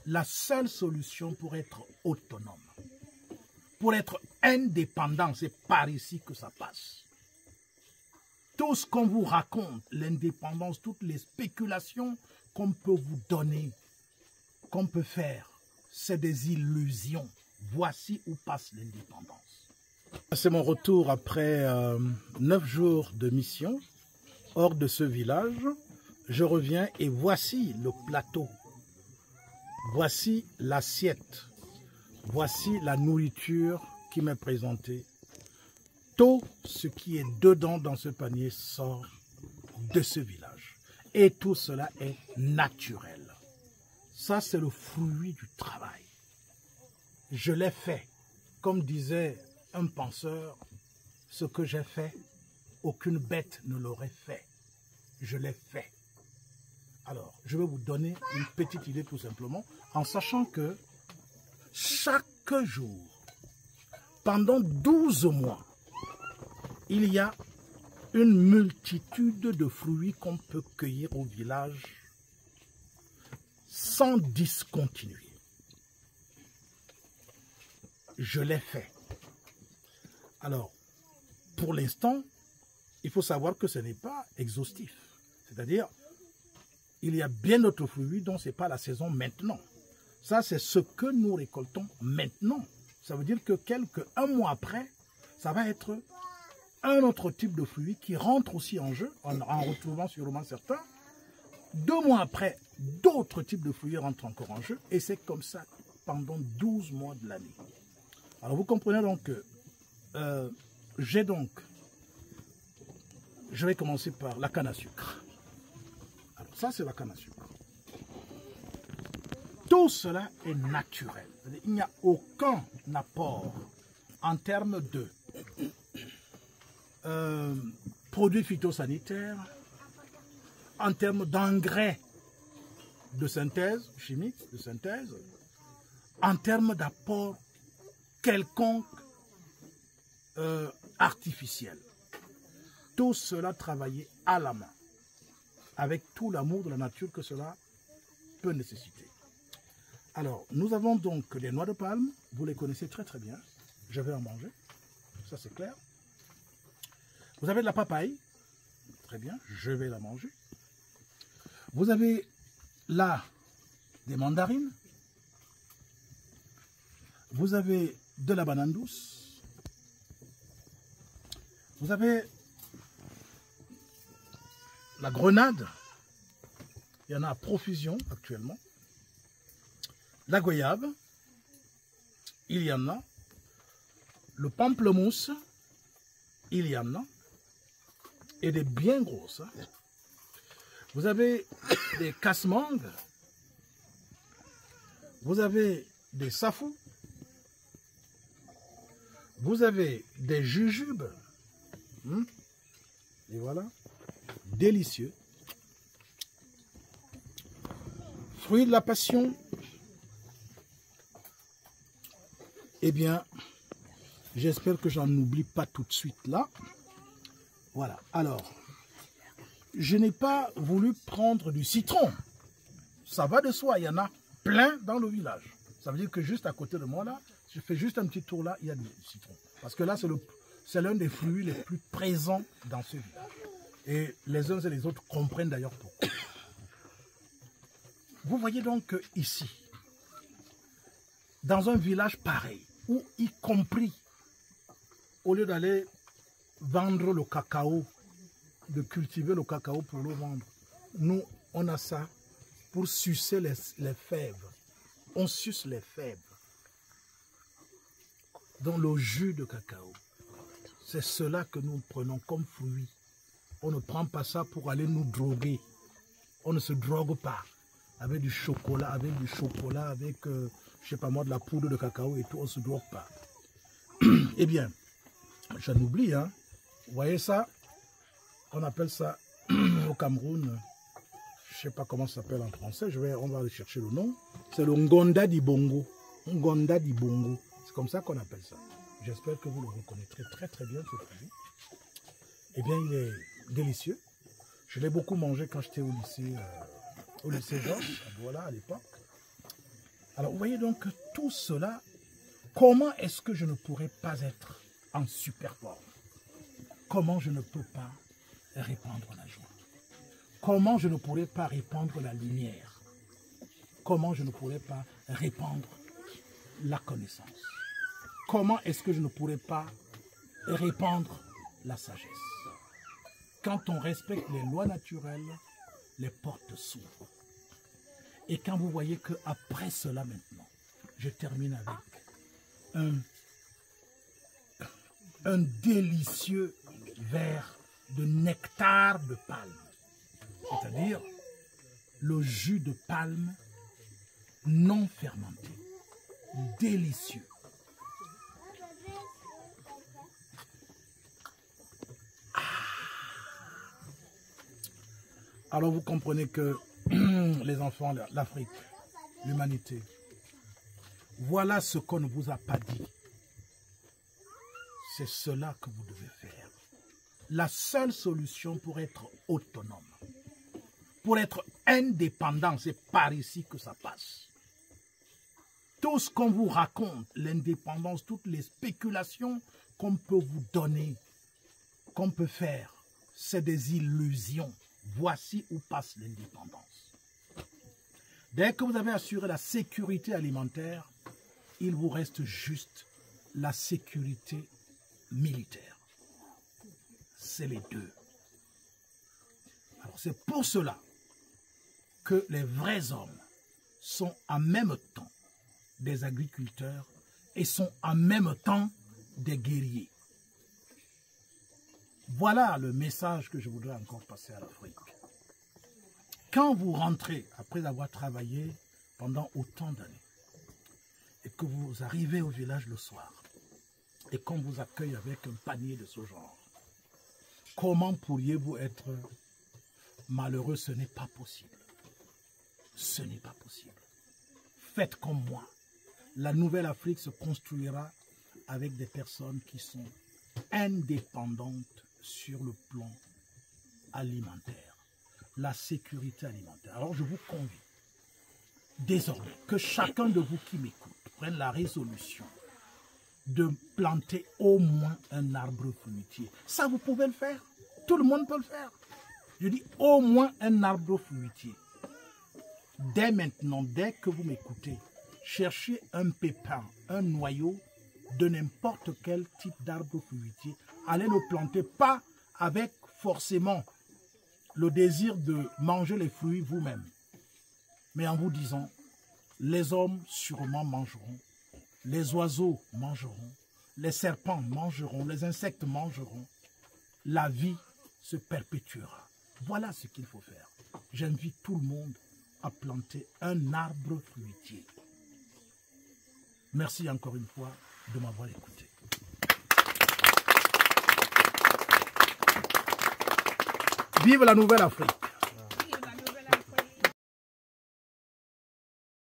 la seule solution pour être autonome, pour être indépendant, c'est par ici que ça passe. Tout ce qu'on vous raconte, l'indépendance, toutes les spéculations qu'on peut vous donner, qu'on peut faire, c'est des illusions. Voici où passe l'indépendance. C'est mon retour après 9 jours de mission hors de ce village. Je reviens et voici le plateau. Voici l'assiette. Voici la nourriture qui m'est présentée. Tout ce qui est dedans dans ce panier sort de ce village. Et tout cela est naturel. Ça, c'est le fruit du travail. Je l'ai fait. Comme disait un penseur, ce que j'ai fait, aucune bête ne l'aurait fait. Je l'ai fait. Alors, je vais vous donner une petite idée tout simplement, en sachant que chaque jour, pendant 12 mois, il y a une multitude de fruits qu'on peut cueillir au village sans discontinuer. Je l'ai fait. Alors, pour l'instant, il faut savoir que ce n'est pas exhaustif. C'est-à-dire, il y a bien d'autres fruits dont ce n'est pas la saison maintenant. Ça, c'est ce que nous récoltons maintenant. Ça veut dire que un mois après, ça va être un autre type de fruit qui rentre aussi en jeu, en retrouvant sûrement certains. 2 mois après, d'autres types de fruits rentrent encore en jeu. Et c'est comme ça pendant 12 mois de l'année. Alors vous comprenez donc que je vais commencer par la canne à sucre. Alors ça, c'est la canne à sucre. Tout cela est naturel. Il n'y a aucun apport en termes de produits phytosanitaires, en termes d'engrais de synthèse, chimiques de synthèse, en termes d'apport quelconque artificiel. Tout cela travaillé à la main, avec tout l'amour de la nature que cela peut nécessiter. Alors, nous avons donc les noix de palme, vous les connaissez très très bien, je vais en manger, ça c'est clair. Vous avez de la papaye, très bien, je vais la manger. Vous avez là des mandarines, vous avez de la banane douce, vous avez la grenade, il y en a à profusion actuellement, la goyave, il y en a, le pamplemousse, il y en a, et des bien grosses. Vous avez des casse-mangues, vous avez des safous, vous avez des jujubes, et voilà, délicieux. Fruits de la passion, eh bien, j'espère que j'en oublie pas tout de suite là. Voilà, alors, je n'ai pas voulu prendre du citron. Ça va de soi, il y en a plein dans le village. Ça veut dire que juste à côté de moi là, je fais juste un petit tour là, il y a du citron. Parce que là, c'est l'un des fruits les plus présents dans ce village. Et les uns et les autres comprennent d'ailleurs pourquoi. Vous voyez donc ici, dans un village pareil, où y compris, au lieu d'aller vendre le cacao, de cultiver le cacao pour le vendre, nous, on a ça pour sucer les fèves. On suce les fèves dans le jus de cacao. C'est cela que nous prenons comme fruit. On ne prend pas ça pour aller nous droguer. On ne se drogue pas avec du chocolat, avec je sais pas moi, de la poudre de cacao et tout, on ne se drogue pas. Eh bien, j'en oublie, hein. Vous voyez ça? On appelle ça au Cameroun, je ne sais pas comment ça s'appelle en français, on va aller chercher le nom. C'est le Ngonda di Bongo. Ngonda di Bongo. C'est comme ça qu'on appelle ça. J'espère que vous le reconnaîtrez très très bien ce produit. Eh bien, il est délicieux. Je l'ai beaucoup mangé quand j'étais au lycée Georges, voilà, à l'époque. Alors, vous voyez donc que tout cela, comment est-ce que je ne pourrais pas être en super forme? Comment je ne peux pas répandre la joie? Comment je ne pourrais pas répandre la lumière? Comment je ne pourrais pas répandre la connaissance? Comment est-ce que je ne pourrais pas répandre la sagesse? Quand on respecte les lois naturelles, les portes s'ouvrent. Et quand vous voyez qu'après cela maintenant, je termine avec un délicieux verre de nectar de palme, c'est-à-dire le jus de palme non fermenté, délicieux. Alors vous comprenez que les enfants, l'Afrique, l'humanité, voilà ce qu'on ne vous a pas dit. C'est cela que vous devez faire. La seule solution pour être autonome, pour être indépendant, c'est par ici que ça passe. Tout ce qu'on vous raconte, l'indépendance, toutes les spéculations qu'on peut vous donner, qu'on peut faire, c'est des illusions. Voici où passe l'indépendance. Dès que vous avez assuré la sécurité alimentaire, il vous reste juste la sécurité militaire. C'est les deux. Alors c'est pour cela que les vrais hommes sont en même temps des agriculteurs et sont en même temps des guerriers. Voilà le message que je voudrais encore passer à l'Afrique. Quand vous rentrez, après avoir travaillé pendant autant d'années, et que vous arrivez au village le soir, et qu'on vous accueille avec un panier de ce genre, comment pourriez-vous être malheureux? Ce n'est pas possible. Ce n'est pas possible. Faites comme moi. La nouvelle Afrique se construira avec des personnes qui sont indépendantes sur le plan alimentaire, la sécurité alimentaire. Alors je vous convie désormais que chacun de vous qui m'écoute prenne la résolution de planter au moins un arbre fruitier. Ça, vous pouvez le faire. Tout le monde peut le faire. Je dis au moins un arbre fruitier. Dès maintenant, dès que vous m'écoutez, cherchez un pépin, un noyau de n'importe quel type d'arbre fruitier. Allez le planter, pas avec forcément le désir de manger les fruits vous-même, mais en vous disant, les hommes sûrement mangeront, les oiseaux mangeront, les serpents mangeront, les insectes mangeront, la vie se perpétuera. Voilà ce qu'il faut faire. J'invite tout le monde à planter un arbre fruitier. Merci encore une fois de m'avoir écouté. Vive la nouvelle Afrique!